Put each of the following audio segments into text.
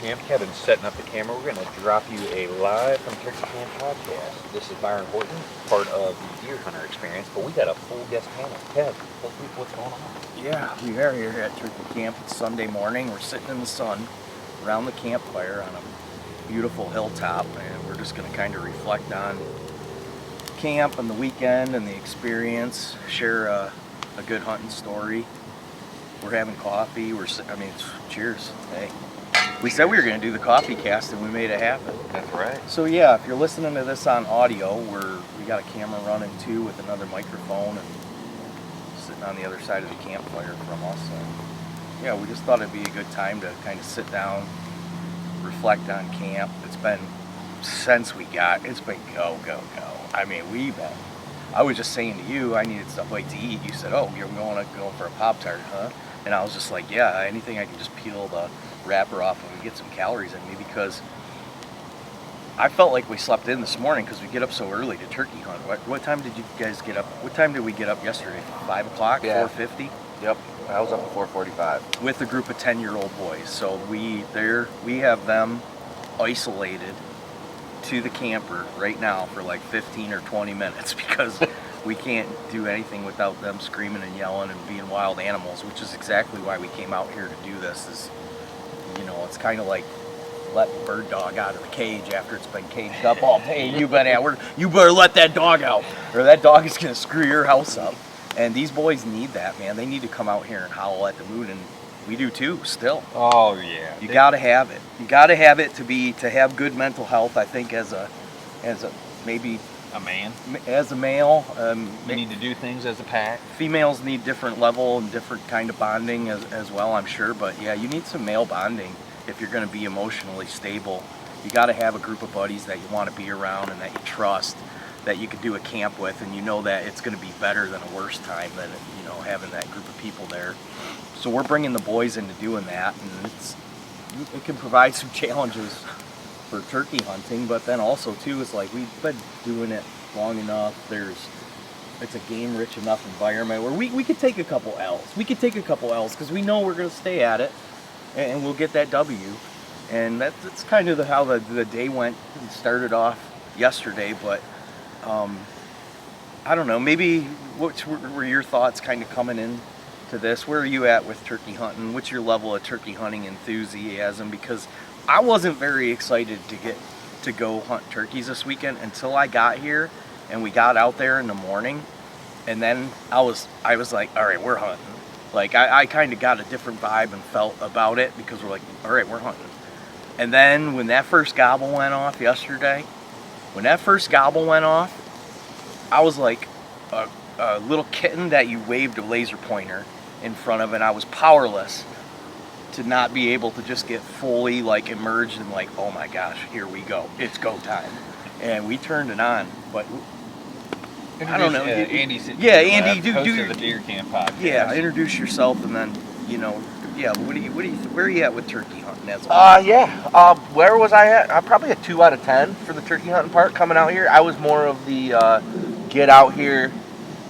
Camp Kevin's setting up the camera. We're going to drop you a live from Turkey Camp podcast. This is Byron Horton, part of the Deer Hunter Experience, but we got a full guest panel. Kev, tell people what's going on. Yeah, we are here at Turkey Camp. It's Sunday morning. We're sitting in the sun around the campfire on a beautiful hilltop, and we're just going to kind of reflect on camp and the weekend and the experience, share a good hunting story. We're having coffee. Cheers. Hey. We said we were going to do the coffee cast, and we made it happen. That's right. So yeah, if you're listening to this on audio, we got a camera running too with another microphone and sitting on the other side of the campfire from us. And yeah, we just thought it'd be a good time to kind of sit down, reflect on camp. It's been go. I mean, I was just saying to you, I needed stuff like to eat. You said, oh, you're going for a Pop-Tart, huh? And I was just like, yeah, anything I can just peel the wrapper off and get some calories in me, because I felt like we slept in this morning because we get up so early to turkey hunt. What time did you guys get up? What time did we get up yesterday? 5 o'clock? Yeah. 4:50? Yep, I was up at 4:45. With a group of 10-year-old boys. So we have them isolated to the camper right now for like 15 or 20 minutes because we can't do anything without them screaming and yelling and being wild animals, which is exactly why we came out here to do this. It's kind of like let the bird dog out of the cage after it's been caged up all day. You better let that dog out, or that dog is going to screw your house up. And these boys need that, man. They need to come out here and howl at the moon, and we do too, still. Oh, yeah. You got to have it. You got to have it to have good mental health, I think, as a maybe a man. As a male. We need to do things as a pack. Females need different level and different kind of bonding as well, I'm sure. But yeah, you need some male bonding if you're going to be emotionally stable. You got to have a group of buddies that you want to be around and that you trust, that you can do a camp with, and you know that it's going to be better than a worse time than having that group of people there. So we're bringing the boys into doing that, and it can provide some challenges for turkey hunting, but then also too, it's like we've been doing it long enough. It's a game-rich enough environment where we could take a couple L's. We could take a couple L's because we know we're going to stay at it, and we'll get that W. And that's kind of how the day went. It started off yesterday, but I don't know. Maybe what were your thoughts kind of coming in to this? Where are you at with turkey hunting? What's your level of turkey hunting enthusiasm? Because I wasn't very excited to go hunt turkeys this weekend until I got here and we got out there in the morning, and then I was like, all right, we're hunting. Like I kind of got a different vibe and felt about it because we're like, all right, we're hunting. And then when that first gobble went off yesterday, I was like a little kitten that you waved a laser pointer in front of, and I was powerless to not be able to just get fully like immersed in like, oh my gosh, here we go, it's go time. And we turned it on, but I don't know. Andy. Andy, do the Deer Camp podcast. Yeah, introduce yourself, and then where are you at with turkey hunting as well? Where was I at? I'm probably a 2 out of 10 for the turkey hunting part coming out here. I was more of the get out here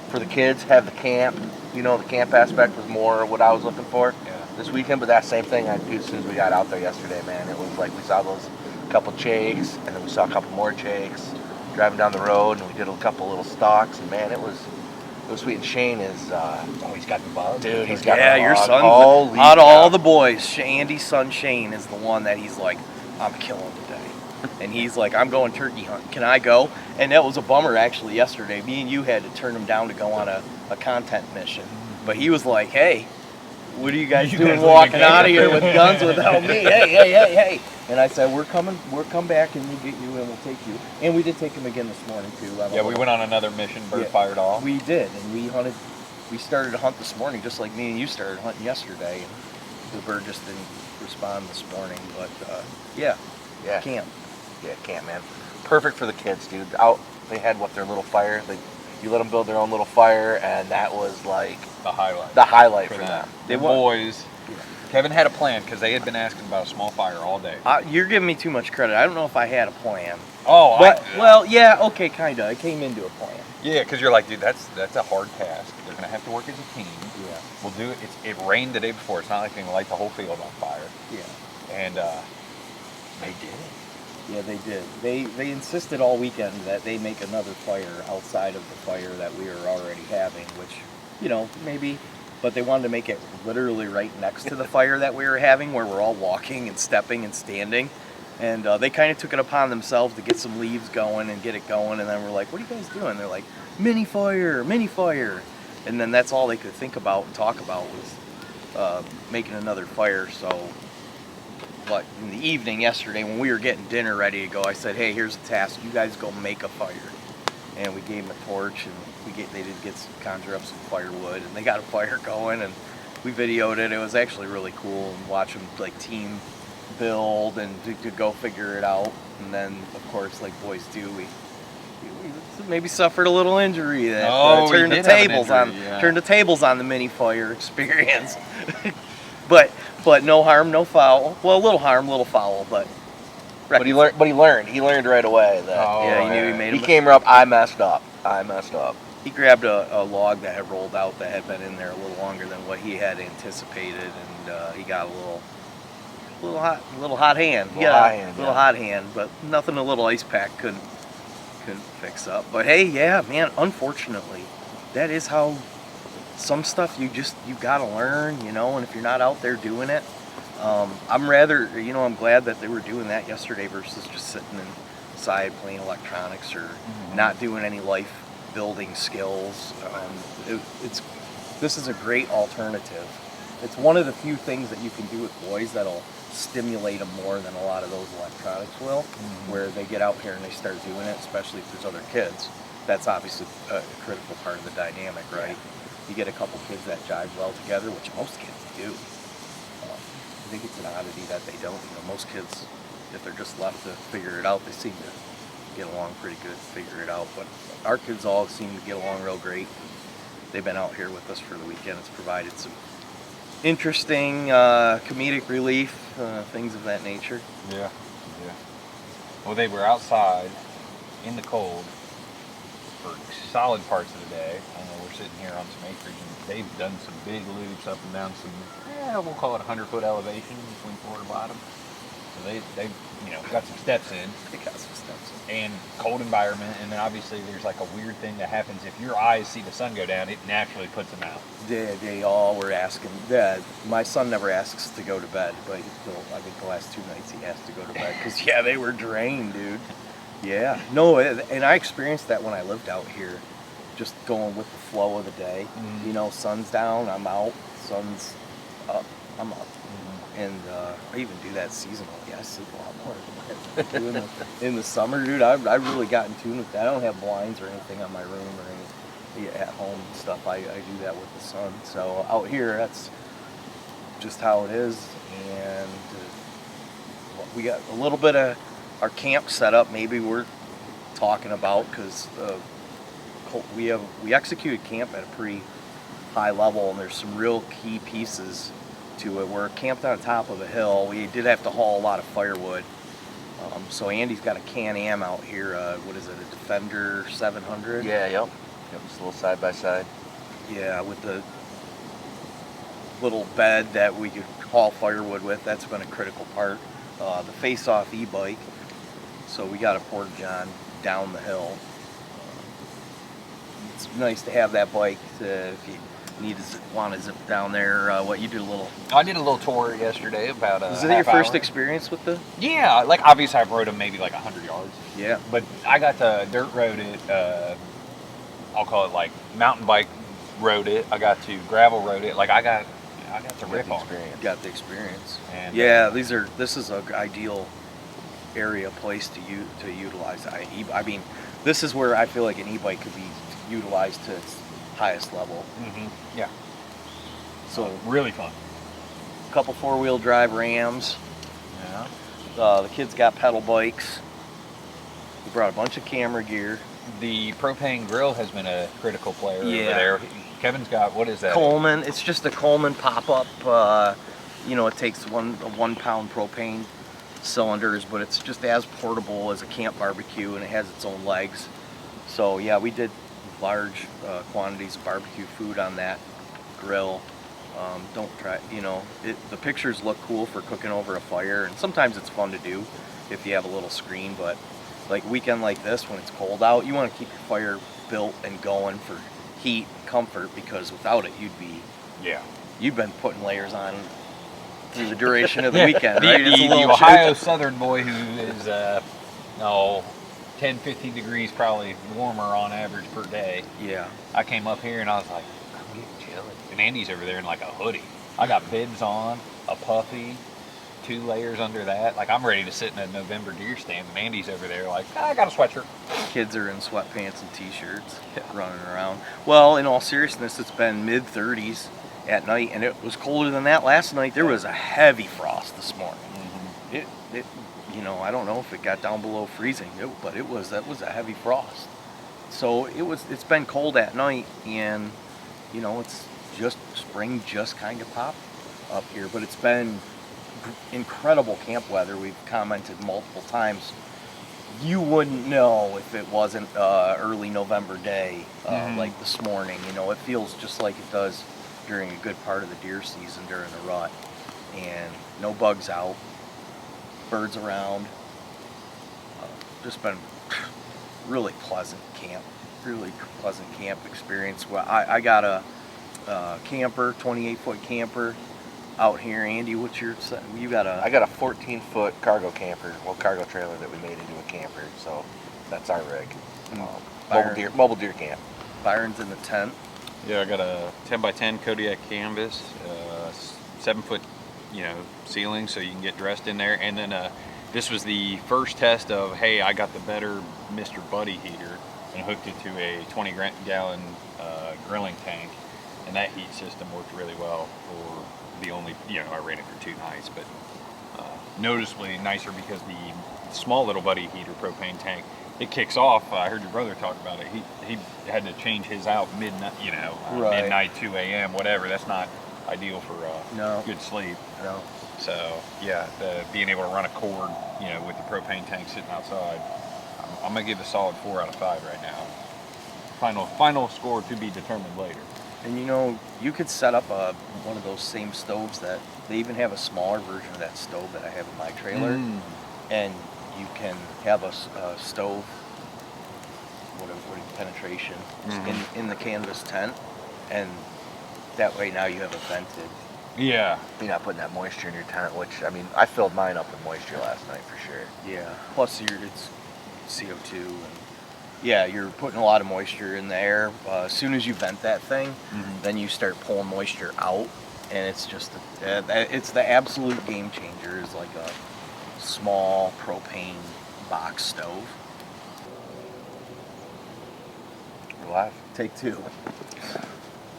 for the kids, have the camp. The camp aspect was more what I was looking for this weekend. But that same thing I do as soon as we got out there yesterday, man. It was like we saw those couple chakes, and then we saw a couple more chakes driving down the road, and we did a couple little stalks, and man, it was sweet. And Shane is he's got the bug. Dude, he's got the bug. Your son, out of all the boys, Andy's son Shane is the one that he's like, I'm killing today. And he's like, I'm going turkey hunting. Can I go? And that was a bummer actually yesterday. Me and you had to turn him down to go on a content mission. But he was like, hey, what are you guys doing walking out of here with guns without me? Hey. And I said, we'll come back and we'll get you and we'll take you. And we did take him again this morning too. We went on another mission, bird fired off. We did, and we started to hunt this morning just like me and you started hunting yesterday. And the bird just didn't respond this morning, but camp. Yeah, camp, man. Perfect for the kids, dude. They had their little fire. You let them build their own little fire, and that was like the highlight. The highlight for them. The boys. Yeah. Kevin had a plan because they had been asking about a small fire all day. You're giving me too much credit. I don't know if I had a plan. Oh, okay, kind of. I came into a plan. Yeah, because you're like, dude, that's a hard task. They're gonna have to work as a team. Yeah. We'll do it. It rained the day before. It's not like they can light the whole field on fire. Yeah. And They did. Yeah, they did. They insisted all weekend that they make another fire outside of the fire that we were already having, which, you know, maybe, but they wanted to make it literally right next to the fire that we were having, where we're all walking and stepping and standing. And they kind of took it upon themselves to get some leaves going and get it going. And then we're like, what are you guys doing? They're like, mini fire, mini fire. And then that's all they could think about and talk about was making another fire. So, but in the evening yesterday, when we were getting dinner ready to go, I said, hey, here's a task. You guys go make a fire. And we gave them a torch, and they did conjure up some firewood, and they got a fire going, and we videoed it. It was actually really cool, and watch them like team build and to go figure it out. And then, of course, like boys do, we maybe suffered a little injury that turned the tables on the mini fire experience. But no harm, no foul. Well, a little harm, little foul, but he learned. He learned right away that he knew he made. He came up. I messed up. He grabbed a log that had rolled out that had been in there a little longer than what he had anticipated, and he got a little hot hand. Hot hand, but nothing a little ice pack couldn't fix up. But hey, yeah, man. Unfortunately, that is how some stuff you gotta learn, you know. And if you're not out there doing it, I'm glad that they were doing that yesterday versus just sitting inside playing electronics or not doing any life building skills. This is a great alternative. It's one of the few things that you can do with boys that'll stimulate them more than a lot of those electronics will, where they get out here and they start doing it, especially if there's other kids. That's obviously a critical part of the dynamic, right? You get a couple kids that jive well together, which most kids do. I think it's an oddity that they don't. You know, most kids, if they're just left to figure it out, they seem to get along pretty good to figure it out. But our kids all seem to get along real great. They've been out here with us for the weekend. It's provided some interesting comedic relief, things of that nature. Yeah. Well, they were outside in the cold for solid parts of the day. I know we're sitting here on some acreage, and they've done some big loops up and down some, we'll call it 100-foot elevation between floor and bottom. So they've got some steps in. They got some steps in. And cold environment, and then obviously there's like a weird thing that happens if your eyes see the sun go down, it naturally puts them out. They all were asking. Dad, my son never asks to go to bed, but I think the last 2 nights he has to go to bed because they were drained, dude. Yeah, no, and I experienced that when I lived out here, just going with the flow of the day. You know, sun's down, I'm out. Sun's up, I'm up. And I even do that seasonally. I sleep a lot more than I do in the summer, dude. I really got in tune with that. I don't have blinds or anything on my room or anything at home and stuff. I do that with the sun. So out here, that's just how it is. And we got a little bit of our camp set up. Maybe we're talking about because we executed camp at a pretty high level, and there's some real key pieces to it. We're camped on top of a hill. We did have to haul a lot of firewood. So Andy's got a Can-Am out here. What is it, a Defender 700? Yeah, yep. It's a little side-by-side. Yeah, with the little bed that we could haul firewood with. That's been a critical part. The face-off e-bike. So we got a porta-john down the hill. It's nice to have that bike if you want to zip down there. I did a little tour yesterday about Was it your first experience with the? Yeah, like obviously I've rode them maybe like 100 yards. Yeah. But I got to dirt road it. I'll call it like mountain bike rode it. I got to gravel rode it. Like I got to rip on it. Got the experience. And this is an ideal place to utilize. I mean, this is where I feel like an e-bike could be utilized to its highest level. Yeah. So really fun. A couple 4-wheel drive Rams. Yeah. The kids got pedal bikes. We brought a bunch of camera gear. The propane grill has been a critical player over there. Kevin's got, what is that? Coleman. It's just a Coleman pop-up. It takes a 1-pound propane cylinders, but it's just as portable as a camp barbecue, and it has its own legs. So yeah, we did large quantities of barbecue food on that grill. Don't try, the pictures look cool for cooking over a fire, and sometimes it's fun to do if you have a little screen, but like a weekend like this when it's cold out, you want to keep your fire built and going for heat and comfort, because without it you've been putting layers on through the duration of the weekend, right? The Ohio Southern boy who is 10, 15 degrees probably warmer on average per day. Yeah. I came up here and I was like, I'm getting chilly. And Andy's over there in like a hoodie. I got bibs on, a puffy, 2 layers under that. Like, I'm ready to sit in a November deer stand, and Andy's over there like, I got a sweatshirt. Kids are in sweatpants and t-shirts running around. Well, in all seriousness, it's been mid-30s at night, and it was colder than that last night. There was a heavy frost this morning. Mm-hmm. It I don't know if it got down below freezing, but that was a heavy frost. So it's been cold at night, and it's just spring just kind of popped up here, but it's been incredible camp weather. We've commented multiple times. You wouldn't know if it wasn't early November day like this morning. It feels just like it does during a good part of the deer season during the rut, and no bugs out, birds around. Just been really pleasant camp experience. Well, I got a camper, 28-foot camper out here. Andy, you got a? I got a 14-foot cargo camper, cargo trailer that we made into a camper. So that's our rig. Mobile deer camp. Byron's in the tent. Yeah, I got a 10x10 Kodiak canvas, 7-foot, ceiling, so you can get dressed in there. And then this was the first test of, hey, I got the better Mr. Buddy heater and hooked it to a 20-gallon grilling tank, and that heat system worked really well for the only, I ran it for 2 nights, but noticeably nicer because the small little Buddy heater propane tank, it kicks off. I heard your brother talk about it. He had to change his out midnight, midnight, 2 a.m., whatever. That's not ideal for good sleep. No. So yeah, being able to run a cord, with the propane tank sitting outside, I'm gonna give it a solid 4 out of 5 right now. Final score to be determined later. And you could set up one of those same stoves that they even have a smaller version of that stove that I have in my trailer, and you can have a stove, penetration in the canvas tent, and that way now you have a vented. Yeah. You're not putting that moisture in your tent, which, I filled mine up with moisture last night for sure. Yeah. Plus it's CO2, and you're putting a lot of moisture in the air. As soon as you vent that thing, then you start pulling moisture out, and it's just it's the absolute game changer. Is like a small propane box stove. We're live. Take 2.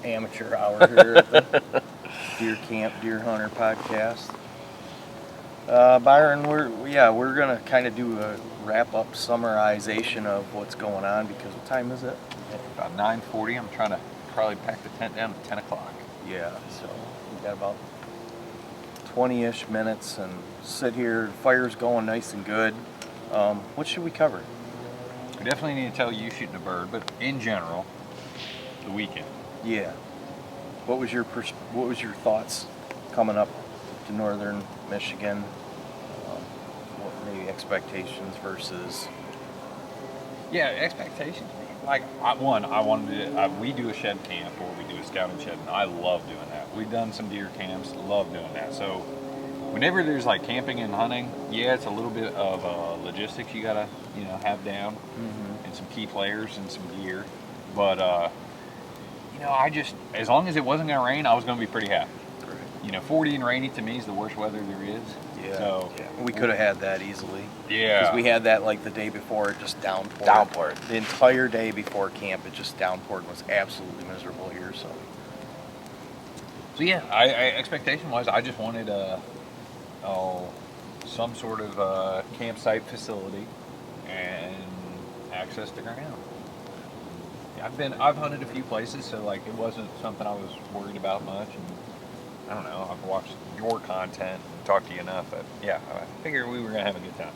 Amateur hour here at the Deer Camp Deer Hunter podcast. Byron, we're gonna kind of do a wrap-up summarization of what's going on, because what time is it? About 9:40. I'm trying to probably pack the tent down at 10 o'clock. Yeah, so we got about 20-ish minutes and sit here. Fire's going nice and good. What should we cover? We definitely need to tell you shooting a bird, but in general, the weekend. Yeah. What was your thoughts coming up to northern Michigan? What maybe expectations versus? Yeah, expectations. Like I wanted to. We do a shed camp, or we do a scouting shed, and I love doing that. We've done some deer camps, love doing that. So whenever there's like camping and hunting, it's a little bit of logistics you gotta have down, and some key players and some gear. But I just, as long as it wasn't gonna rain, I was gonna be pretty happy. Right. 40 and rainy to me is the worst weather there is. Yeah. So we could have had that easily. Yeah. Because we had that like the day before, it just downpoured. The entire day before camp, it just downpoured and was absolutely miserable here. So yeah, expectation-wise, I just wanted some sort of campsite facility and access to ground. I've hunted a few places, so like it wasn't something I was worried about much. And I don't know, I've watched your content and talked to you enough that I figured we were gonna have a good time.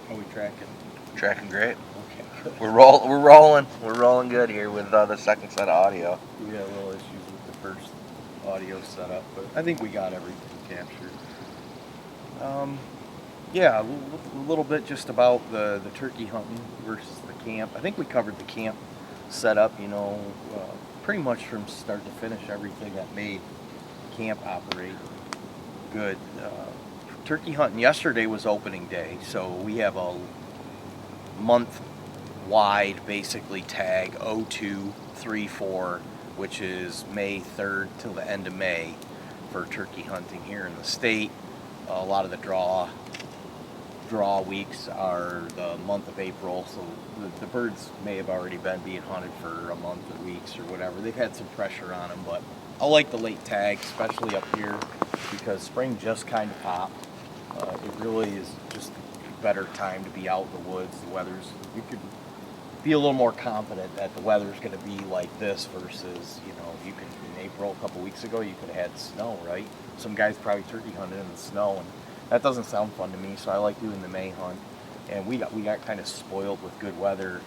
How are we tracking? Tracking great. Okay, good. We're rolling good here with the second set of audio. We had a little issues with the first audio set up, but I think we got everything captured. Yeah, a little bit just about the turkey hunting versus the camp. I think we covered the camp setup, pretty much from start to finish, everything that made camp operate good. Turkey hunting yesterday was opening day, so we have a month wide basically tag 0234, which is May 3rd till the end of May for turkey hunting here in the state. A lot of the draw weeks are the month of April, so the birds may have already been being hunted for a month or weeks or whatever. They've had some pressure on them, but I like the late tag, especially up here, because spring just kind of popped. It really is just a better time to be out in the woods. The weather's, you could be a little more confident that the weather's going to be like this versus, you could, in April a couple weeks ago, you could have had snow, right? Some guys probably turkey hunted in the snow, and that doesn't sound fun to me, so I like doing the May hunt. And we got kind of spoiled with good weather.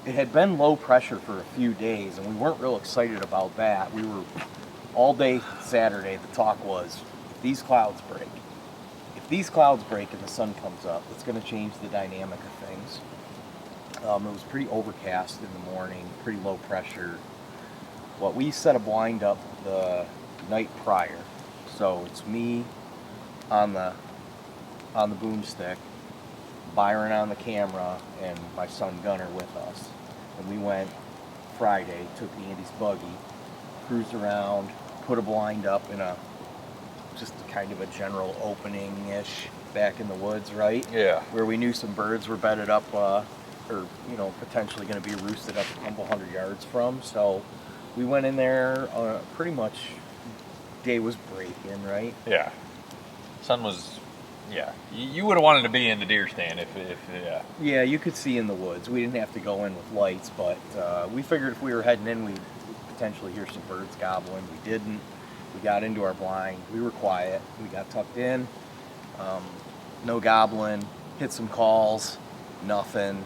It had been low pressure for a few days, and we weren't real excited about that. We were all day Saturday, the talk was, if these clouds break and the sun comes up, it's going to change the dynamic of things. It was pretty overcast in the morning, pretty low pressure. Well, we set a blind up the night prior, so it's me on the boomstick, Byron on the camera, and my son Gunner with us. And we went Friday, took Andy's buggy, cruised around, put a blind up in just kind of a general opening-ish back in the woods, right? Yeah. Where we knew some birds were bedded up, or potentially going to be roosted up a couple hundred yards from. So we went in there, pretty much day was breaking, right? Yeah. Sun was, yeah. You would have wanted to be in the deer stand if yeah. Yeah, you could see in the woods. We didn't have to go in with lights, but we figured if we were heading in, we'd potentially hear some birds gobbling. We didn't. We got into our blind. We were quiet. We got tucked in. No gobbling. Hit some calls. Nothing.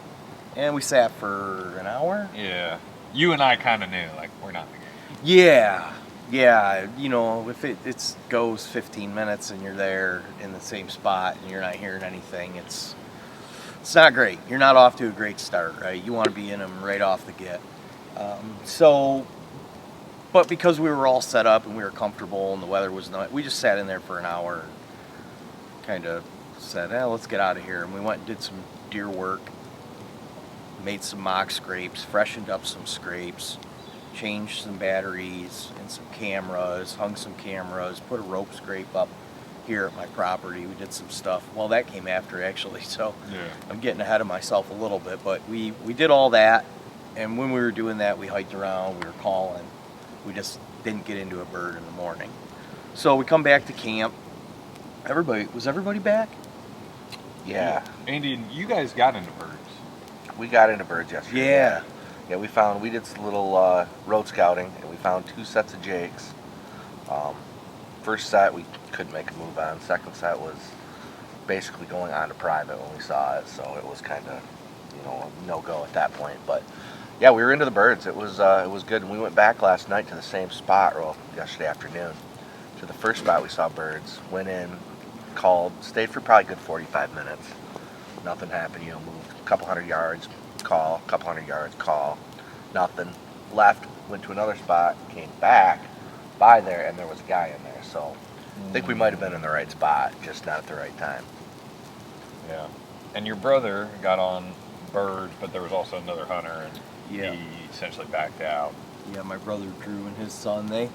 And we sat for an hour. Yeah. You and I kind of knew, like, we're not. Yeah. If it goes 15 minutes and you're there in the same spot and you're not hearing anything, it's not great. You're not off to a great start, right? You want to be in them right off the get. But because we were all set up and we were comfortable and the weather was not, we just sat in there for an hour and kind of said, let's get out of here. And we went and did some deer work, made some mock scrapes, freshened up some scrapes, changed some batteries and some cameras, hung some cameras, put a rope scrape up here at my property. We did some stuff. Well, that came after actually, so yeah. I'm getting ahead of myself a little bit, but we did all that. And when we were doing that, we hiked around, we were calling. We just didn't get into a bird in the morning. So we come back to camp. Was everybody back? Yeah. Andy, you guys got into birds. We got into birds yesterday. Yeah. Yeah, we did some little road scouting, and we found 2 sets of jakes. First set we couldn't make a move on. Second set was basically going on to private when we saw it, so it was kind of, no go at that point. But yeah, we were into the birds. It was good. And we went back last night to the same spot, or yesterday afternoon, to the first spot we saw birds. Went in, called, stayed for probably a good 45 minutes. Nothing happened. Moved a couple hundred yards, call, a couple hundred yards, call, nothing. Left, went to another spot, came back by there, and there was a guy in there. So I think we might have been in the right spot, just not at the right time. Yeah. And your brother got on birds, but there was also another hunter, and yeah. He essentially backed out. Yeah, my brother Drew and his son, they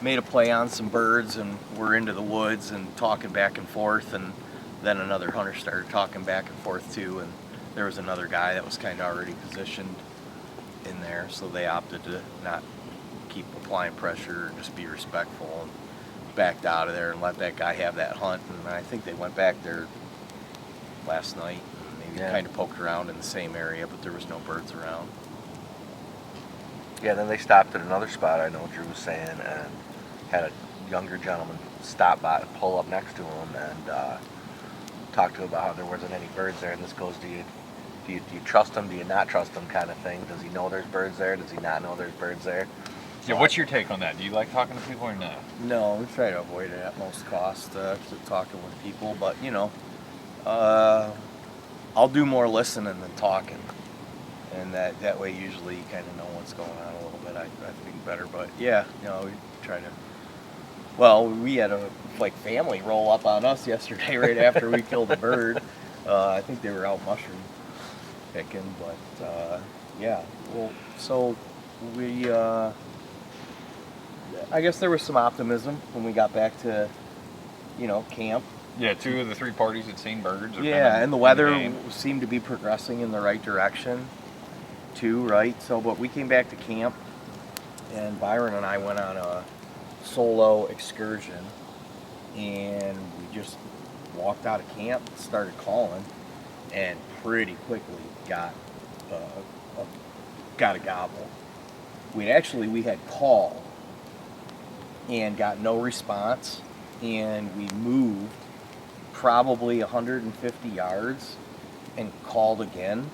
made a play on some birds and were into the woods and talking back and forth, and then another hunter started talking back and forth too, and there was another guy that was kind of already positioned in there, so they opted to not keep applying pressure and just be respectful and backed out of there and let that guy have that hunt. And I think they went back there last night and maybe kind of poked around in the same area, but there was no birds around. Yeah, then they stopped at another spot, I know Drew was saying, and had a younger gentleman stop by, pull up next to him, and talk to him about how there wasn't any birds there. And this goes, do you trust him? Do you not trust him kind of thing? Does he know there's birds there? Does he not know there's birds there? Yeah, what's your take on that? Do you like talking to people or no? No, we try to avoid it at most cost, talking with people. But I'll do more listening than talking, and that way usually you kind of know what's going on a little bit. I think better. But yeah, we try to. Well, we had a family roll up on us yesterday right after we killed a bird. I think they were out mushroom picking, but yeah. Well, so we. I guess there was some optimism when we got back to, camp. Yeah, 2 of the 3 parties had seen birds. Yeah, and the weather seemed to be progressing in the right direction, too, right? So, but we came back to camp, and Byron and I went on a solo excursion, and we just walked out of camp, started calling, and pretty quickly got a gobble. We had called and got no response, and we moved probably 150 yards and called again,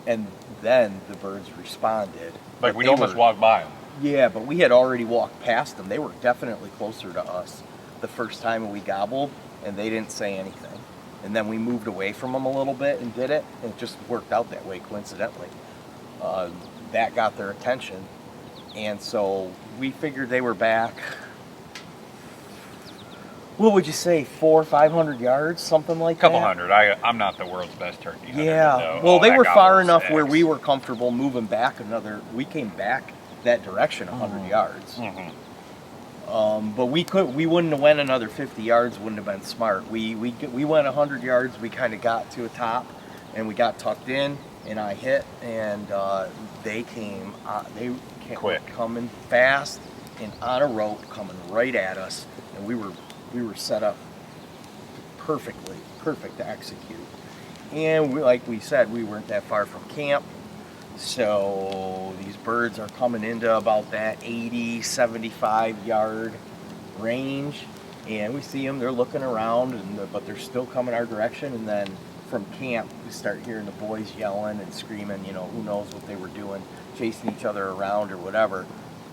and then the birds responded. Like we'd almost walked by them. Yeah, but we had already walked past them. They were definitely closer to us the first time we gobbled, and they didn't say anything. And then we moved away from them a little bit and did it, and it just worked out that way coincidentally. That got their attention, and so we figured they were back. What would you say, 400 or 500 yards, something like that? Couple hundred. I'm not the world's best turkey hunter. Yeah. So well, they were far gobble's enough X. where we were comfortable moving back we came back that direction 100 yards. Mm-hmm. But we wouldn't have went another 50 yards. Wouldn't have been smart. We went 100 yards. We kind of got to a top, and we got tucked in, and I hit, and they came. Quick, coming fast and on a rope, coming right at us, and we were set up perfect to execute. And like we said, we weren't that far from camp, so these birds are coming into about that 80, 75 yard range, and we see them. They're looking around, but they're still coming our direction. And then from camp, we start hearing the boys yelling and screaming. Who knows what they were doing, chasing each other around or whatever.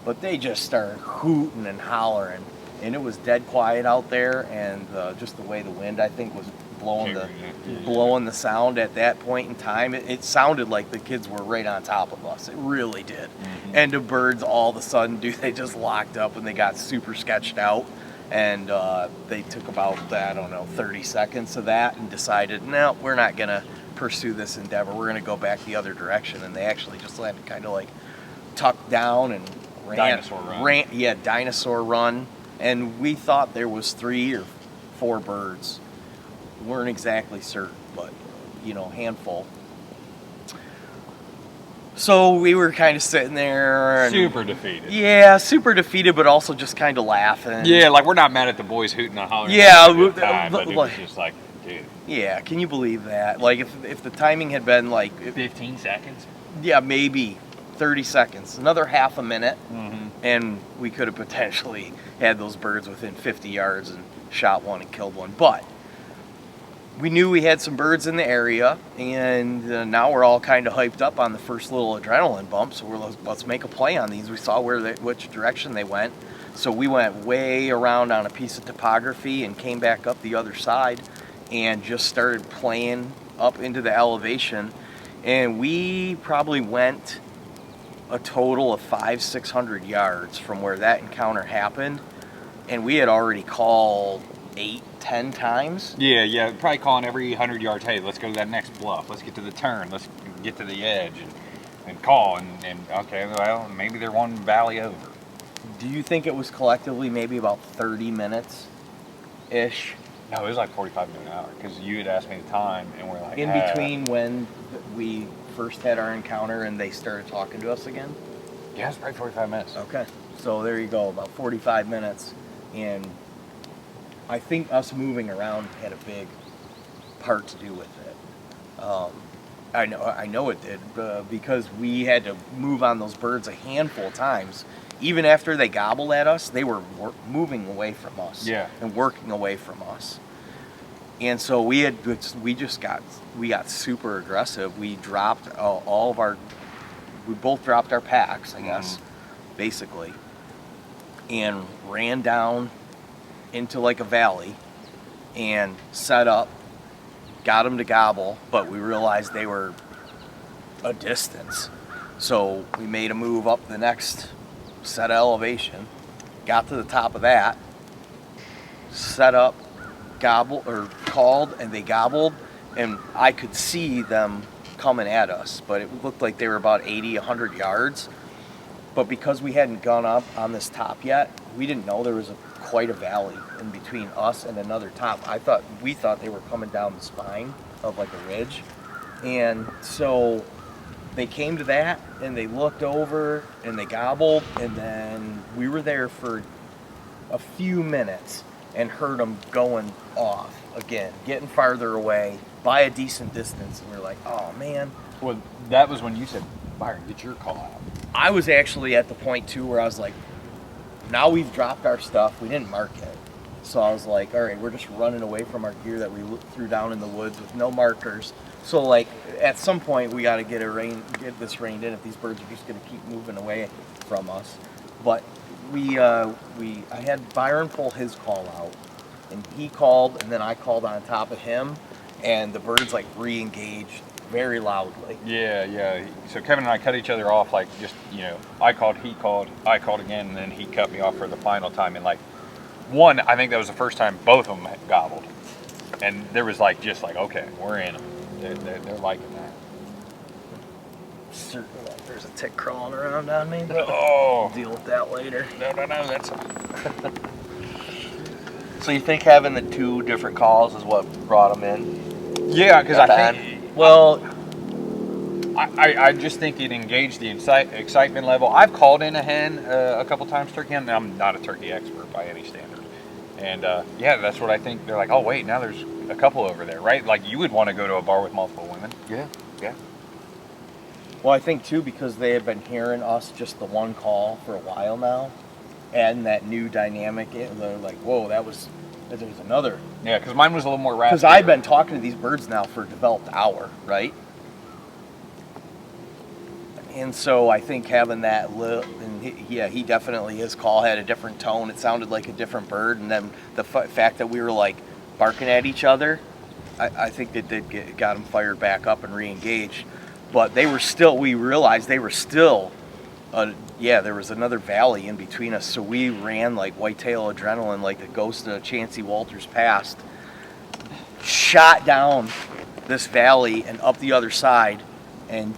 But they just started hooting and hollering. And it was dead quiet out there, and just the way the wind, I think, was blowing the sound at that point in time. It sounded like the kids were right on top of us. It really did. Mm-hmm. And the birds, all of a sudden, they just locked up, and they got super sketched out. And they took about, 30 seconds of that and decided, no, we're not going to pursue this endeavor. We're going to go back the other direction. And they actually just landed kind of tucked down and dinosaur run. And we thought there was 3 or 4 birds. Weren't exactly certain, but handful. So we were kind of sitting there and super defeated. Yeah, super defeated, but also just kind of laughing. Yeah, we're not mad at the boys hooting and hollering. Yeah, but it was just dude. Yeah, can you believe that? If the timing had been 15 seconds. Yeah, maybe 30 seconds, another half a minute, mm-hmm. and we could have potentially had those birds within 50 yards and shot one and killed one. But we knew we had some birds in the area, and now we're all kind of hyped up on the first little adrenaline bump, so let's make a play on these. We saw which direction they went, so we went way around on a piece of topography and came back up the other side and just started playing up into the elevation, and we probably went a total of 500-600 yards from where that encounter happened, and we had already called 8-10 times. Yeah, probably calling every 100 yards, hey, let's go to that next bluff, let's get to the turn, let's get to the edge, and call, and okay, well, maybe they're one valley over. Do you think it was collectively maybe about 30 minutes-ish? No, it was like 45 to an hour, because you had asked me the time, and we're like, in between when we first had our encounter and they started talking to us again? Yeah, it's probably 45 minutes. Okay, so there you go, about 45 minutes, and I think us moving around had a big part to do with it. I know it did, because we had to move on those birds a handful of times. Even after they gobbled at us, they were moving away from us, and working away from us. And so we got super aggressive. We dropped we both dropped our packs, I guess, basically, and ran down into like a valley and set up, got them to gobble, but we realized they were a distance. So we made a move up the next set of elevation, got to the top of that, set up, gobbled or called, and they gobbled, and I could see them coming at us, but it looked like they were about 80, 100 yards. But because we hadn't gone up on this top yet, we didn't know there was quite a valley in between us and another top. We thought they were coming down the spine of like a ridge. And so they came to that and they looked over and they gobbled, and then we were there for a few minutes and heard them going off again, getting farther away by a decent distance. And we were like, oh man. Well, that was when you said, Byron, get your call out. I was actually at the point too where I was like, now we've dropped our stuff. We didn't mark it. So I was like, all right, we're just running away from our gear that we threw down in the woods with no markers. So like at some point we got to get this reined in if these birds are just going to keep moving away from us. But I had Byron pull his call out, and he called, and then I called on top of him, and the birds like re-engaged very loudly. Yeah. So Kevin and I cut each other off, like just, I called, he called, I called again, and then he cut me off for the final time. And like one, I think that was the first time both of them had gobbled. And there was like, okay, we're in them. They're liking that. There's a tick crawling around on me, but Oh. I'll deal with that later. No, that's So you think having the two different calls is what brought them in? Yeah, because I think, well, I just think it engaged the excitement level. I've called in a hen a couple times, turkey hunting, and I'm not a turkey expert by any standard. And that's what I think. They're like, oh wait, now there's a couple over there, right? Like you would want to go to a bar with multiple women. Yeah. Well, I think too, because they have been hearing us just the one call for a while now, and that new dynamic, they're like, whoa, there's another. Yeah, because mine was a little more raspy. Because I've been talking to these birds now for a developed hour, right? And so I think having that, he definitely, his call had a different tone. It sounded like a different bird. And then the fact that we were like barking at each other, I think that got him fired back up and re-engaged. But we realized they were still, there was another valley in between us. So we ran like whitetail adrenaline, like the ghost of Chancey Walters passed, shot down this valley and up the other side, and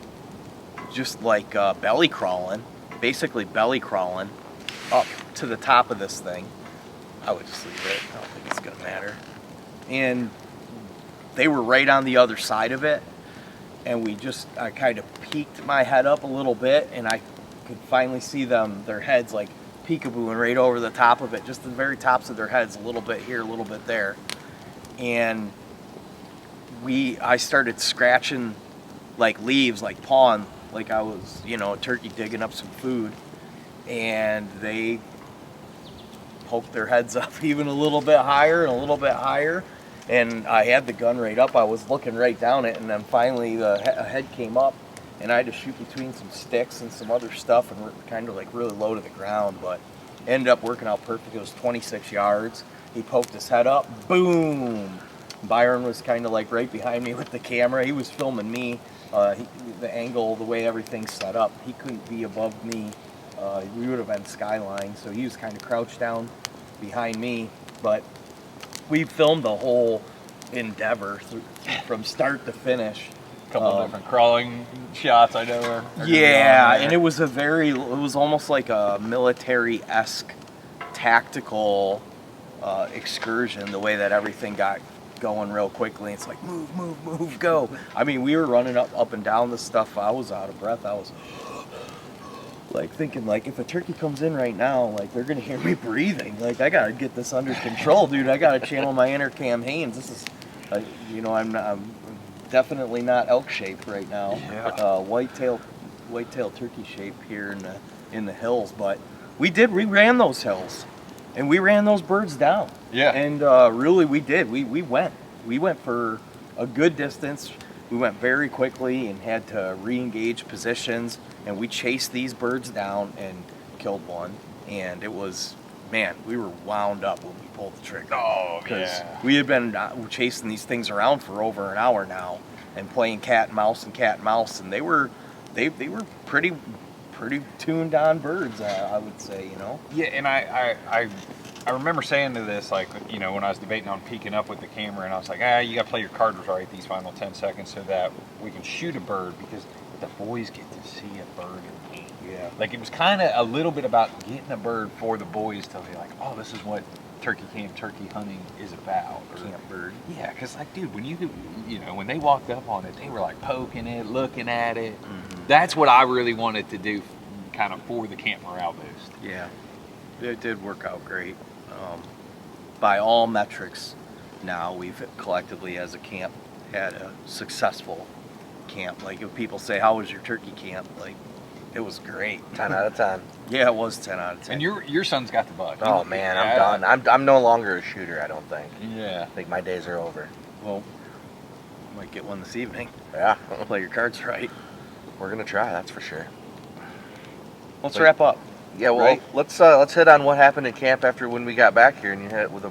just like belly crawling up to the top of this thing. I would just leave it. I don't think it's going to matter. And they were right on the other side of it. And I kind of peeked my head up a little bit, and I could finally see their heads like peekabooing right over the top of it, just the very tops of their heads, a little bit here, a little bit there. And I started scratching like leaves, like pawing, like I was, a turkey digging up some food. And they poked their heads up even a little bit higher and a little bit higher. And I had the gun right up. I was looking right down it, and then finally a head came up, and I had to shoot between some sticks and some other stuff and kind of like really low to the ground, but ended up working out perfect. It was 26 yards. He poked his head up, boom! Byron was kind of like right behind me with the camera. He was filming me. The angle, the way everything's set up, he couldn't be above me. We would have been skyline, so he was kind of crouched down behind me, but we filmed the whole endeavor from start to finish. A couple of different crawling shots, I know. And it was almost like a military-esque tactical excursion, the way that everything got going real quickly. It's like, move, go. I mean, we were running up and down this stuff. I was out of breath. I was like thinking, like, if a turkey comes in right now, like, they're gonna hear me breathing. Like, I gotta get this under control, dude. I gotta channel my inner Cam Hanes. This is, I'm definitely not elk shape right now. Yeah. Whitetail turkey shape here in the hills. But we ran those hills, and we ran those birds down. Yeah. And really, we did. We went for a good distance. We went very quickly and had to re-engage positions, and we chased these birds down and killed one, and it was, man, we were wound up when we pulled the trigger. Oh, Because yeah. we had been chasing these things around for over an hour now, and playing cat and mouse, and they were pretty tuned on birds, I would say, you know. Yeah, and I remember saying to this, like, you know, when I was debating on peeking up with the camera, and I was like, you got to play your cards right these final 10 seconds so that we can shoot a bird, because the boys get to see a bird in hand. Yeah. Like, it was kind of a little bit about getting a bird for the boys to be like, oh, this is what turkey camp, turkey hunting is about. Or, Camp bird. yeah, because, like, dude, when when they walked up on it, they were, like, poking it, looking at it. Mm-hmm. That's what I really wanted to do kind of for the camp morale boost. Yeah, it did work out great. By all metrics, now we've collectively as a camp had a successful camp. Like if people say, how was your turkey camp? Like, it was great. 10 out of 10. Yeah, it was 10 out of 10. And your son's got the buck. Oh man, I'm done. I'm no longer a shooter, I don't think. Yeah. I think my days are over. Well, might get one this evening. Yeah. Play your cards right. We're gonna try, that's for sure. Let's wrap up. Yeah, well, Right. let's hit on what happened in camp after when we got back here, and you hit with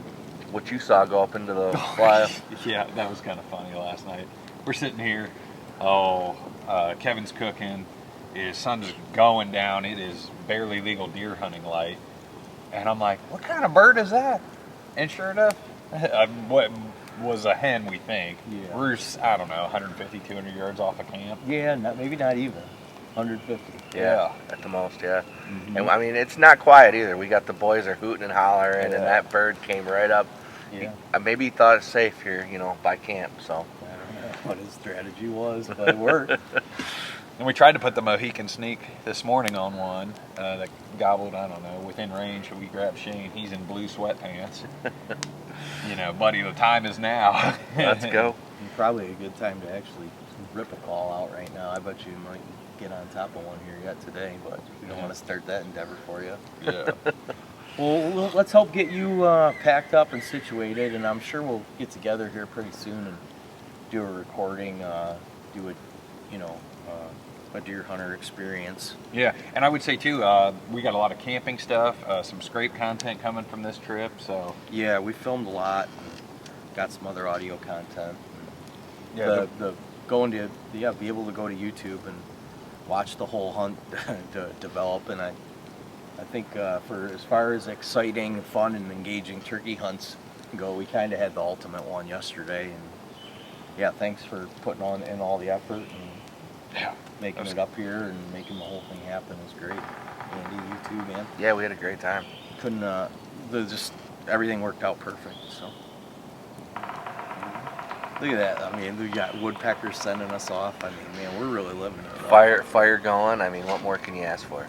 what you saw go up into the fly. Yeah, that was kind of funny last night. We're sitting here. Kevin's cooking. His sun's going down. It is barely legal deer hunting light. And I'm like, what kind of bird is that? And sure enough, what was a hen, we think. Yeah. We're, I don't know, 150, 200 yards off of camp. Yeah, maybe not even 150. Yeah, at the most, yeah. Mm-hmm. And I mean, it's not quiet either. We got the boys are hooting and hollering, Yeah. and that bird came right up. Yeah. Maybe he thought it's safe here, by camp, so. I don't know what his strategy was, but it worked. And we tried to put the Mohican sneak this morning on one that gobbled, I don't know, within range. So we grabbed Shane. He's in blue sweatpants. Buddy, the time is now. Let's go. Probably a good time to actually rip a call out right now. I bet you might get on top of one here yet today, but we don't want to start that endeavor for you. Yeah. Well, let's help get you packed up and situated, and I'm sure we'll get together here pretty soon and do a recording, do a deer hunter experience. Yeah, and I would say too, we got a lot of camping stuff, some scrape content coming from this trip. So Yeah, we filmed a lot, and got some other audio content. yeah, The going to be able to go to YouTube and watch the whole hunt develop, and I think for as far as exciting, fun, and engaging turkey hunts go, we kind of had the ultimate one yesterday, and yeah, thanks for putting in all the effort and yeah, making it up here and making the whole thing happen. It was great. Andy, you too, man. Yeah, we had a great time. Couldn't just everything worked out perfect. So look at that. I mean, we got woodpeckers sending us off. I mean, man, we're really living it. Fire going. I mean, what more can you ask for?